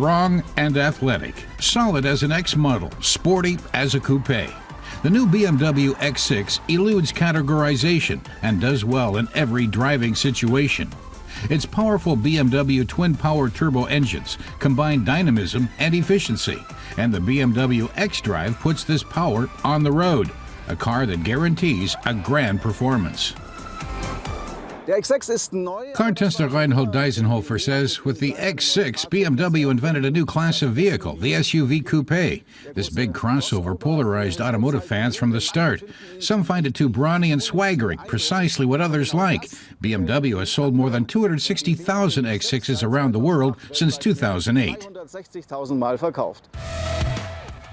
Strong and athletic, solid as an X model, sporty as a coupe. The new BMW X6 eludes categorization and does well in every driving situation. Its powerful BMW twin-power turbo engines combine dynamism and efficiency, and the BMW xDrive puts this power on the road, a car that guarantees a grand performance. Car tester Reinhold Deisenhofer says with the X6, BMW invented a new class of vehicle, the SUV coupe. This big crossover polarized automotive fans from the start. Some find it too brawny and swaggering, precisely what others like. BMW has sold more than 260,000 X6s around the world since 2008.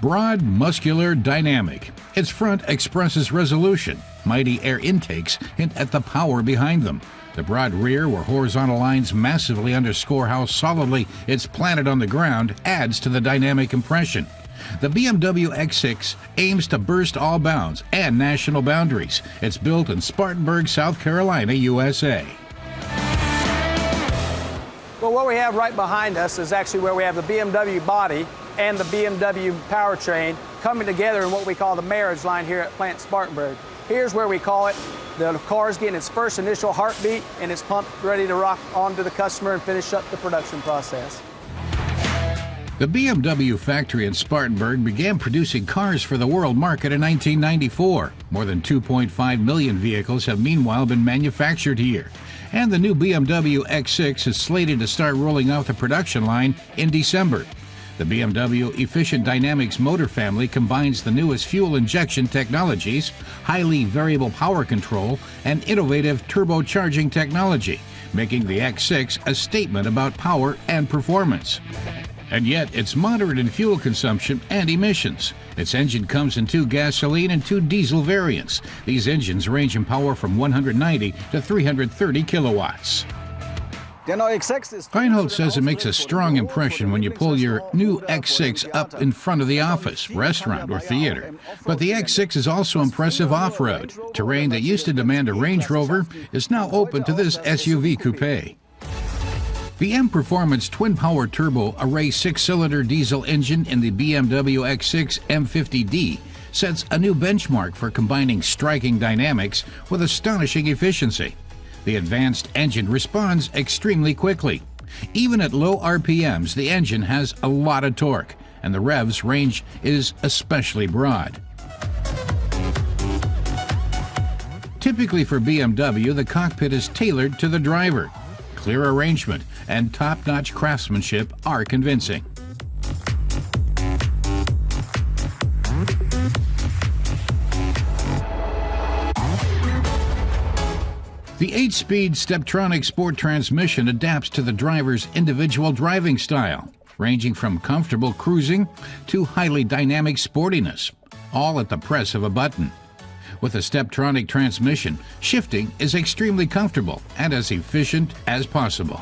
Broad, muscular, dynamic. Its front expresses resolution. Mighty air intakes hint at the power behind them. The broad rear, where horizontal lines massively underscore how solidly it's planted on the ground, adds to the dynamic impression. The BMW X6 aims to burst all bounds and national boundaries. It's built in Spartanburg, South Carolina, USA. Well, what we have right behind us is actually where we have the BMW body and the BMW powertrain coming together in what we call the marriage line here at Plant Spartanburg. Here's where we call it the car's getting its first initial heartbeat and it's pumped ready to rock on to the customer and finish up the production process. The BMW factory in Spartanburg began producing cars for the world market in 1994. More than 2.5 million vehicles have meanwhile been manufactured here. And the new BMW X6 is slated to start rolling out the production line in December. The BMW Efficient Dynamics motor family combines the newest fuel injection technologies, highly variable power control, and innovative turbocharging technology, making the X6 a statement about power and performance. And yet, it's moderate in fuel consumption and emissions. Its engine comes in 2 gasoline and 2 diesel variants. These engines range in power from 190 to 330 kilowatts. Reinhold says it makes a strong impression when you pull your new X6 up in front of the office, restaurant, or theater. But the X6 is also impressive off-road. Terrain that used to demand a Range Rover is now open to this SUV coupe. The M-Performance twin-power turbo array 6-cylinder diesel engine in the BMW X6 M50D sets a new benchmark for combining striking dynamics with astonishing efficiency. The advanced engine responds extremely quickly. Even at low RPMs, the engine has a lot of torque, and the revs range is especially broad. Typically for BMW, the cockpit is tailored to the driver. Clear arrangement and top-notch craftsmanship are convincing. The 8-speed Steptronic Sport transmission adapts to the driver's individual driving style, ranging from comfortable cruising to highly dynamic sportiness, all at the press of a button. With a Steptronic transmission, shifting is extremely comfortable and as efficient as possible.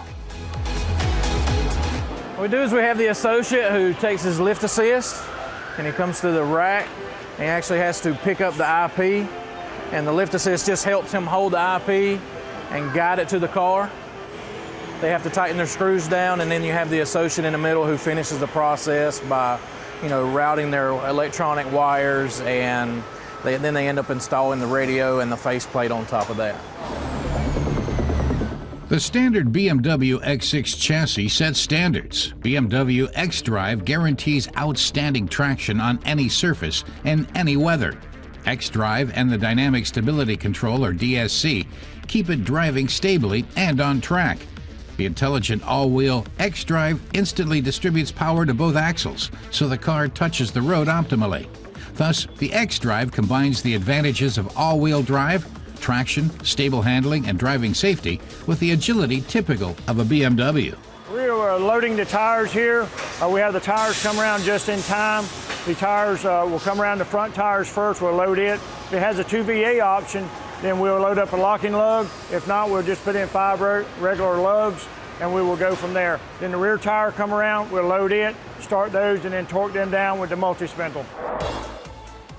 What we do is we have the associate who takes his lift assist and he comes to the rack and he actually has to pick up the IP, and the lift assist just helps him hold the IP and guide it to the car. They have to tighten their screws down, and then you have the associate in the middle who finishes the process by, routing their electronic wires, and then they end up installing the radio and the faceplate on top of that. The standard BMW X6 chassis sets standards. BMW xDrive guarantees outstanding traction on any surface and any weather. xDrive and the Dynamic Stability Control, or DSC, keep it driving stably and on track. The intelligent all-wheel xDrive instantly distributes power to both axles, so the car touches the road optimally. Thus, the xDrive combines the advantages of all-wheel drive, traction, stable handling, and driving safety with the agility typical of a BMW. We are loading the tires here. We have the tires come around just in time. The tires will come around the front tires first. We'll load it. If it has a 2VA option, then we'll load up a locking lug. If not, we'll just put in 5 regular lugs, and we will go from there. Then the rear tire come around, we'll load it, start those, and then torque them down with the multi-spindle.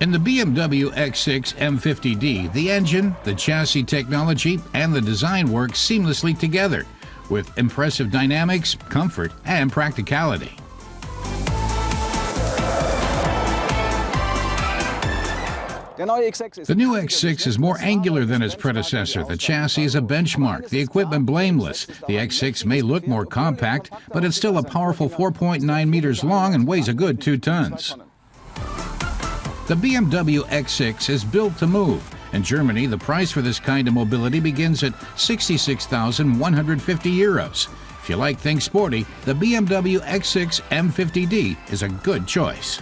In the BMW X6 M50D, the engine, the chassis technology, and the design work seamlessly together with impressive dynamics, comfort, and practicality. The new X6 is more angular than its predecessor. The chassis is a benchmark, the equipment blameless. The X6 may look more compact, but it's still a powerful 4.9 meters long and weighs a good 2 tons. The BMW X6 is built to move. In Germany, the price for this kind of mobility begins at 66,150 euros. If you like things sporty, the BMW X6 M50D is a good choice.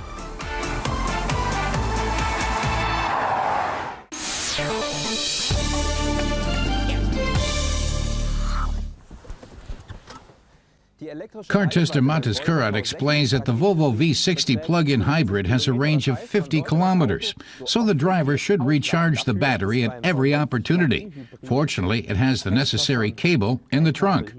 Car tester Matas Kurat explains that the Volvo V60 plug-in hybrid has a range of 50 kilometers, so the driver should recharge the battery at every opportunity. Fortunately, it has the necessary cable in the trunk.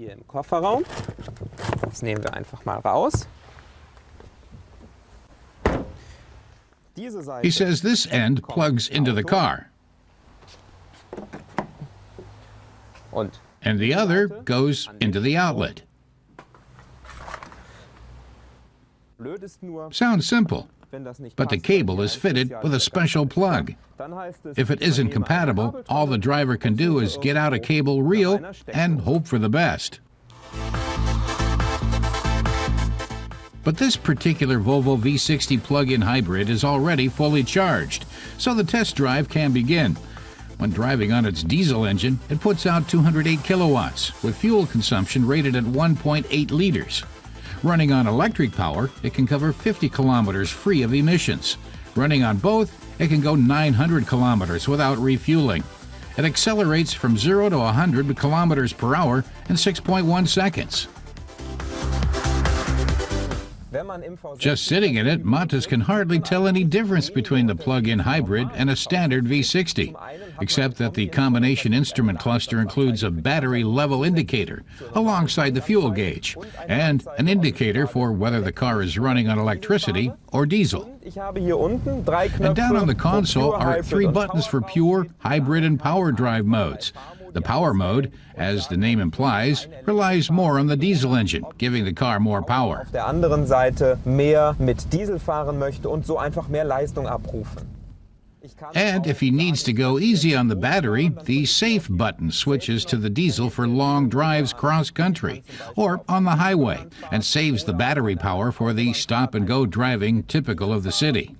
He says this end plugs into the car, and the other goes into the outlet. Sounds simple, but the cable is fitted with a special plug. If it isn't compatible, all the driver can do is get out a cable reel and hope for the best. But this particular Volvo V60 plug-in hybrid is already fully charged, so the test drive can begin. When driving on its diesel engine, it puts out 208 kilowatts, with fuel consumption rated at 1.8 liters. Running on electric power, it can cover 50 kilometers free of emissions. Running on both, it can go 900 kilometers without refueling. It accelerates from 0 to 100 kilometers per hour in 6.1 seconds. Just sitting in it, Matas can hardly tell any difference between the plug-in hybrid and a standard V60, except that the combination instrument cluster includes a battery level indicator alongside the fuel gauge and an indicator for whether the car is running on electricity or diesel. And down on the console are 3 buttons for pure, hybrid, and power drive modes. The power mode, as the name implies, relies more on the diesel engine, giving the car more power. And if he needs to go easy on the battery, the safe button switches to the diesel for long drives cross-country or on the highway and saves the battery power for the stop-and-go driving typical of the city.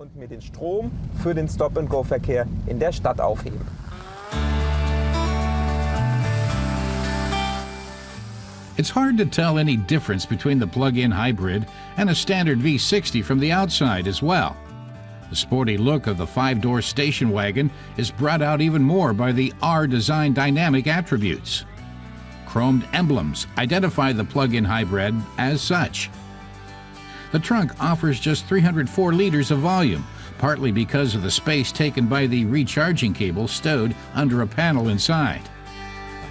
It's hard to tell any difference between the plug-in hybrid and a standard V60 from the outside as well. The sporty look of the 5-door station wagon is brought out even more by the R-Design dynamic attributes. Chromed emblems identify the plug-in hybrid as such. The trunk offers just 304 liters of volume, partly because of the space taken by the recharging cable stowed under a panel inside.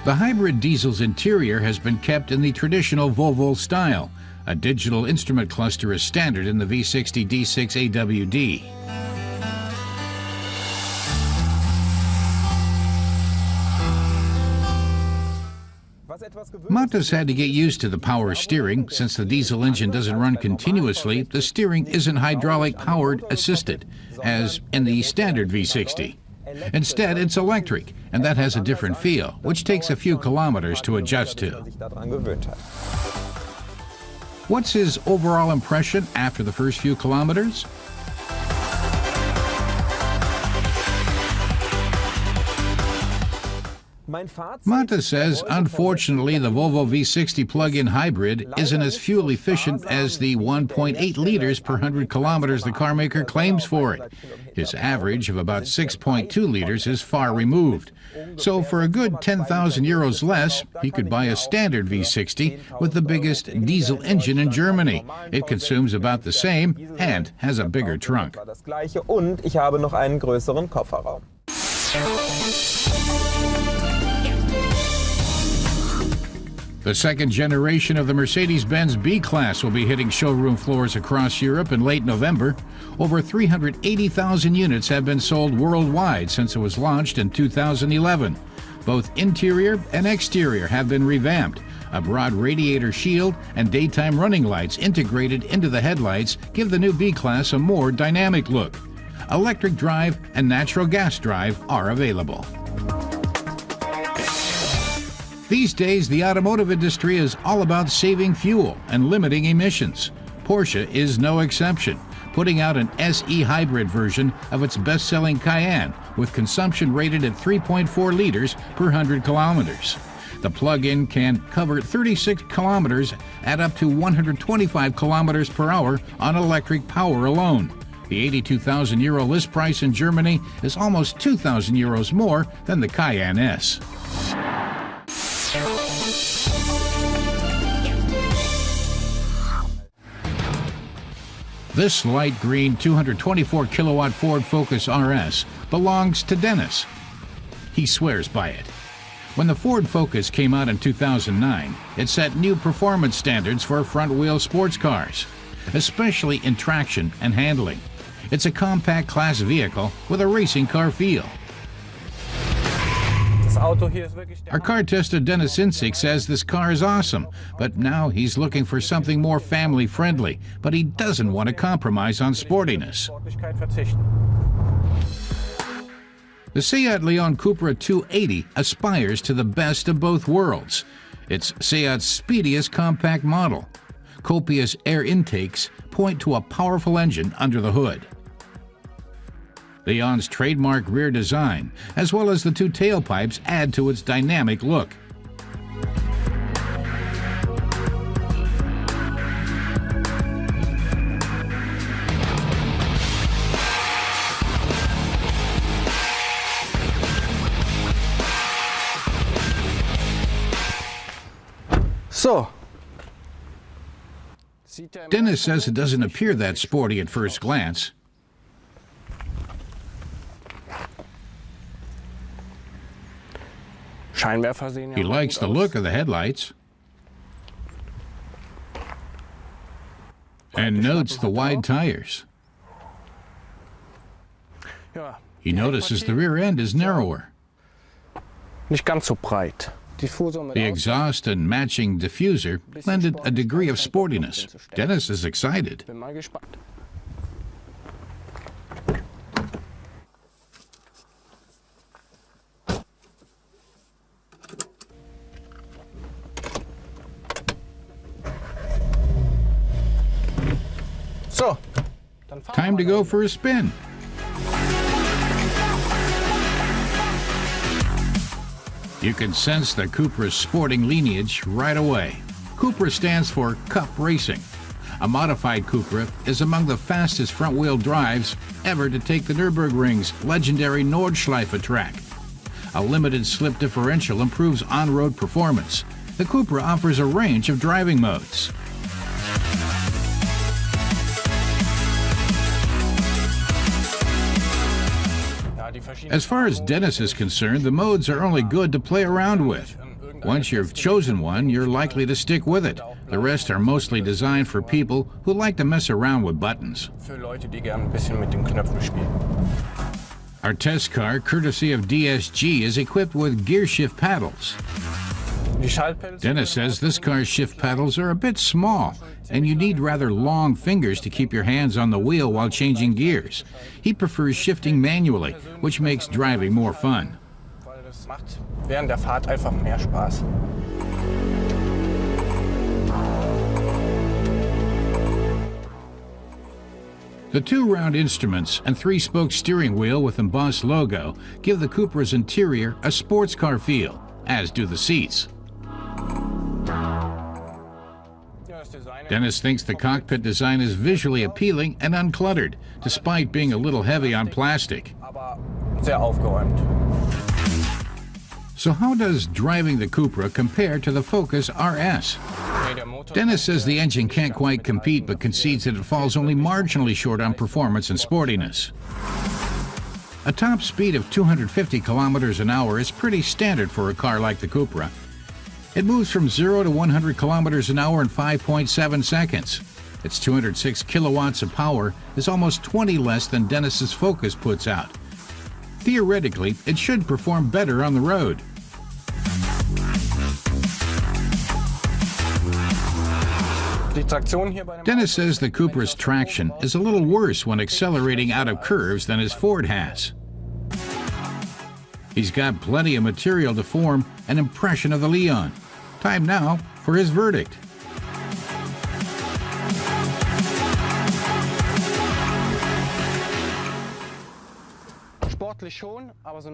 The hybrid diesel's interior has been kept in the traditional Volvo style. A digital instrument cluster is standard in the V60 D6 AWD. Matas had to get used to the power steering. Since the diesel engine doesn't run continuously, the steering isn't hydraulic powered assisted, as in the standard V60. Instead, it's electric, and that has a different feel, which takes a few kilometers to adjust to. What's his overall impression after the first few kilometers? Matas says, unfortunately, the Volvo V60 plug-in hybrid isn't as fuel efficient as the 1.8 liters per 100 kilometers the carmaker claims for it. His average of about 6.2 liters is far removed. So for a good 10,000 euros less, he could buy a standard V60 with the biggest diesel engine in Germany. It consumes about the same and has a bigger trunk. The second generation of the Mercedes-Benz B-Class will be hitting showroom floors across Europe in late November. Over 380,000 units have been sold worldwide since it was launched in 2011. Both interior and exterior have been revamped. A broad radiator shield and daytime running lights integrated into the headlights give the new B-Class a more dynamic look. Electric drive and natural gas drive are available. These days, the automotive industry is all about saving fuel and limiting emissions. Porsche is no exception, putting out an SE hybrid version of its best-selling Cayenne with consumption rated at 3.4 liters per 100 kilometers. The plug-in can cover 36 kilometers at up to 125 kilometers per hour on electric power alone. The 82,000 euro list price in Germany is almost 2,000 euros more than the Cayenne S. This light green 224 kilowatt Ford Focus RS belongs to Dennis. He swears by it. When the Ford Focus came out in 2009, it set new performance standards for front-wheel sports cars, especially in traction and handling. It's a compact class vehicle with a racing car feel. Our car tester Dennis Insick says this car is awesome, but now he's looking for something more family-friendly, but he doesn't want to compromise on sportiness. The Seat Leon Cupra 280 aspires to the best of both worlds. It's Seat's speediest compact model. Copious air intakes point to a powerful engine under the hood. Leon's trademark rear design, as well as the two tailpipes, add to its dynamic look. Dennis says it doesn't appear that sporty at first glance. He likes the look of the headlights and notes the wide tires. He notices the rear end is narrower. The exhaust and matching diffuser lended a degree of sportiness. Dennis is excited. Time to go for a spin. You can sense the Cupra's sporting lineage right away. Cupra stands for Cup Racing. A modified Cupra is among the fastest front-wheel drives ever to take the Nürburgring's legendary Nordschleife track. A limited slip differential improves on-road performance. The Cupra offers a range of driving modes. As far as Dennis is concerned, the modes are only good to play around with. Once you've chosen one, you're likely to stick with it. The rest are mostly designed for people who like to mess around with buttons. Our test car, courtesy of DSG, is equipped with gear shift paddles. Dennis says this car's shift paddles are a bit small, and you need rather long fingers to keep your hands on the wheel while changing gears. He prefers shifting manually, which makes driving more fun. The two round instruments and three-spoke steering wheel with embossed logo give the Cupra's interior a sports car feel, as do the seats. Dennis thinks the cockpit design is visually appealing and uncluttered, despite being a little heavy on plastic. So how does driving the Cupra compare to the Focus RS? Dennis says the engine can't quite compete, but concedes that it falls only marginally short on performance and sportiness. A top speed of 250 kilometers an hour is pretty standard for a car like the Cupra. It moves from 0 to 100 kilometers an hour in 5.7 seconds. Its 206 kilowatts of power is almost 20 less than Dennis's Focus puts out. Theoretically, it should perform better on the road. Dennis says the Cooper's traction is a little worse when accelerating out of curves than his Ford has. He's got plenty of material to form an impression of the Leon. Time now for his verdict.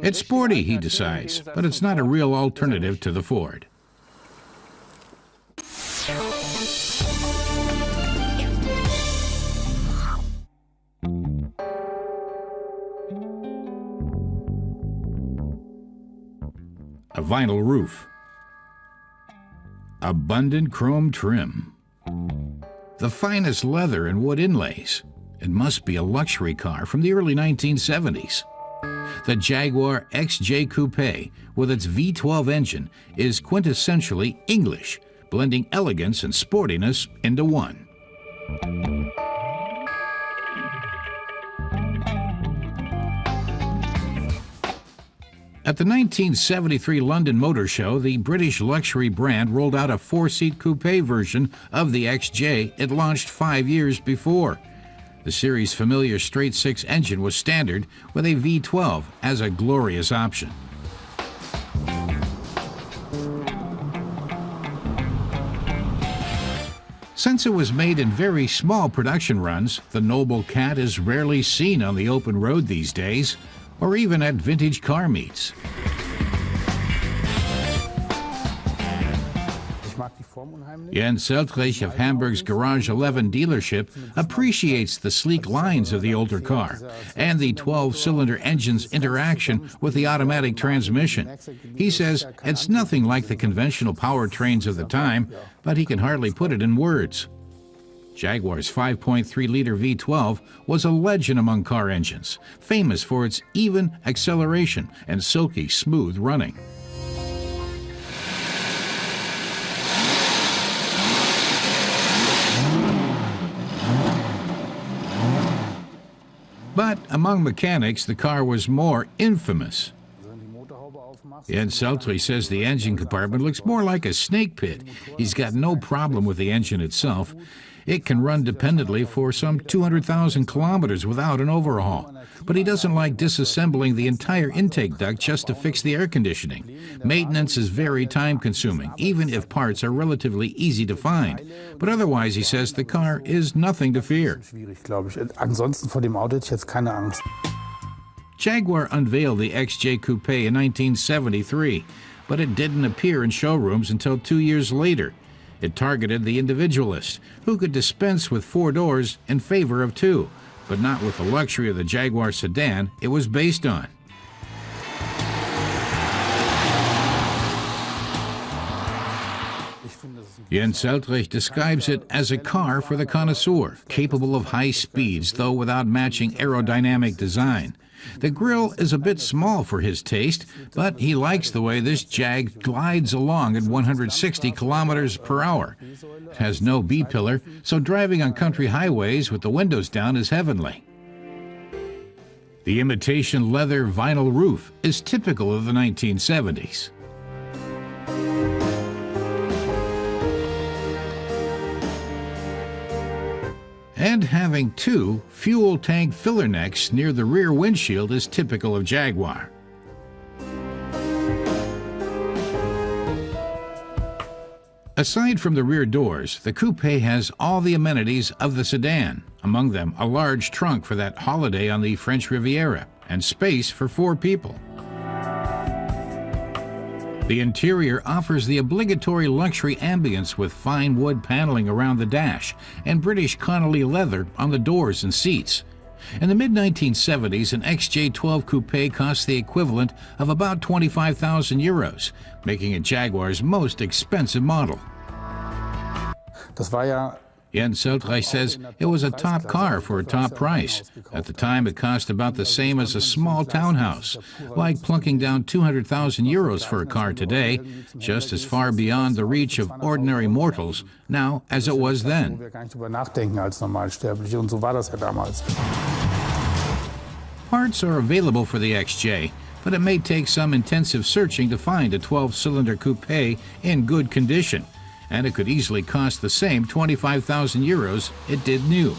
It's sporty, he decides, but it's not a real alternative to the Ford. A vinyl roof. Abundant chrome trim. The finest leather and wood inlays. It must be a luxury car from the early 1970s. The Jaguar XJ Coupe, with its V12 engine, is quintessentially English, blending elegance and sportiness into one. At the 1973 London Motor Show, the British luxury brand rolled out a four-seat coupe version of the XJ it launched 5 years before. The series' familiar straight-six engine was standard, with a V12 as a glorious option. Since it was made in very small production runs, the noble cat is rarely seen on the open road these days, or even at vintage car meets. Jens Seltrich of Hamburg's Garage 11 dealership appreciates the sleek lines of the older car and the 12-cylinder engine's interaction with the automatic transmission. He says it's nothing like the conventional powertrains of the time, but he can hardly put it in words. Jaguar's 5.3-liter V12 was a legend among car engines, famous for its even acceleration and silky smooth running. But among mechanics, the car was more infamous. Jens Seltrich says the engine compartment looks more like a snake pit. He's got no problem with the engine itself. It can run dependently for some 200,000 kilometers without an overhaul. But he doesn't like disassembling the entire intake duct just to fix the air conditioning. Maintenance is very time-consuming, even if parts are relatively easy to find. But otherwise, he says, the car is nothing to fear. Jaguar unveiled the XJ Coupe in 1973, but it didn't appear in showrooms until 2 years later. It targeted the individualist, who could dispense with 4 doors in favor of 2, but not with the luxury of the Jaguar sedan it was based on. Jens Seltrich describes it as a car for the connoisseur, capable of high speeds, though without matching aerodynamic design. The grille is a bit small for his taste, but he likes the way this Jag glides along at 160 kilometers per hour. It has no B-pillar, so driving on country highways with the windows down is heavenly. The imitation leather vinyl roof is typical of the 1970s. And having 2 fuel tank filler necks near the rear windshield is typical of Jaguar. Aside from the rear doors, the coupe has all the amenities of the sedan, among them a large trunk for that holiday on the French Riviera, and space for 4 people. The interior offers the obligatory luxury ambience with fine wood paneling around the dash and British Connolly leather on the doors and seats. In the mid-1970s, an XJ12 Coupe cost the equivalent of about 25,000 euros, making it Jaguar's most expensive model. Jens Seltrich says it was a top car for a top price. At the time, it cost about the same as a small townhouse, like plunking down 200,000 euros for a car today, just as far beyond the reach of ordinary mortals now as it was then. Parts are available for the XJ, but it may take some intensive searching to find a 12-cylinder coupe in good condition. and it could easily cost the same 25,000 euros it did new.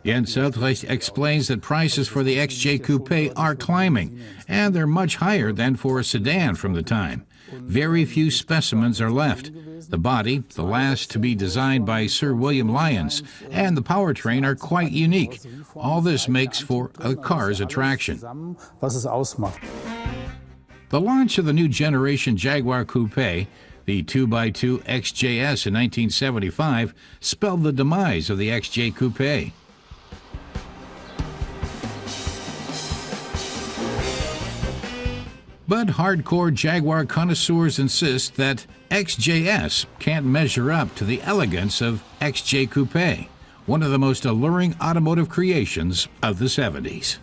Jens Uthrecht explains that prices for the XJ Coupe are climbing, and they're much higher than for a sedan from the time. Very few specimens are left. The body, the last to be designed by Sir William Lyons, and the powertrain are quite unique. All this makes for a car's attraction. The launch of the new generation Jaguar Coupe, the 2x2 XJS in 1975, spelled the demise of the XJ Coupe. But hardcore Jaguar connoisseurs insist that XJS can't measure up to the elegance of XJ Coupe, one of the most alluring automotive creations of the 70s.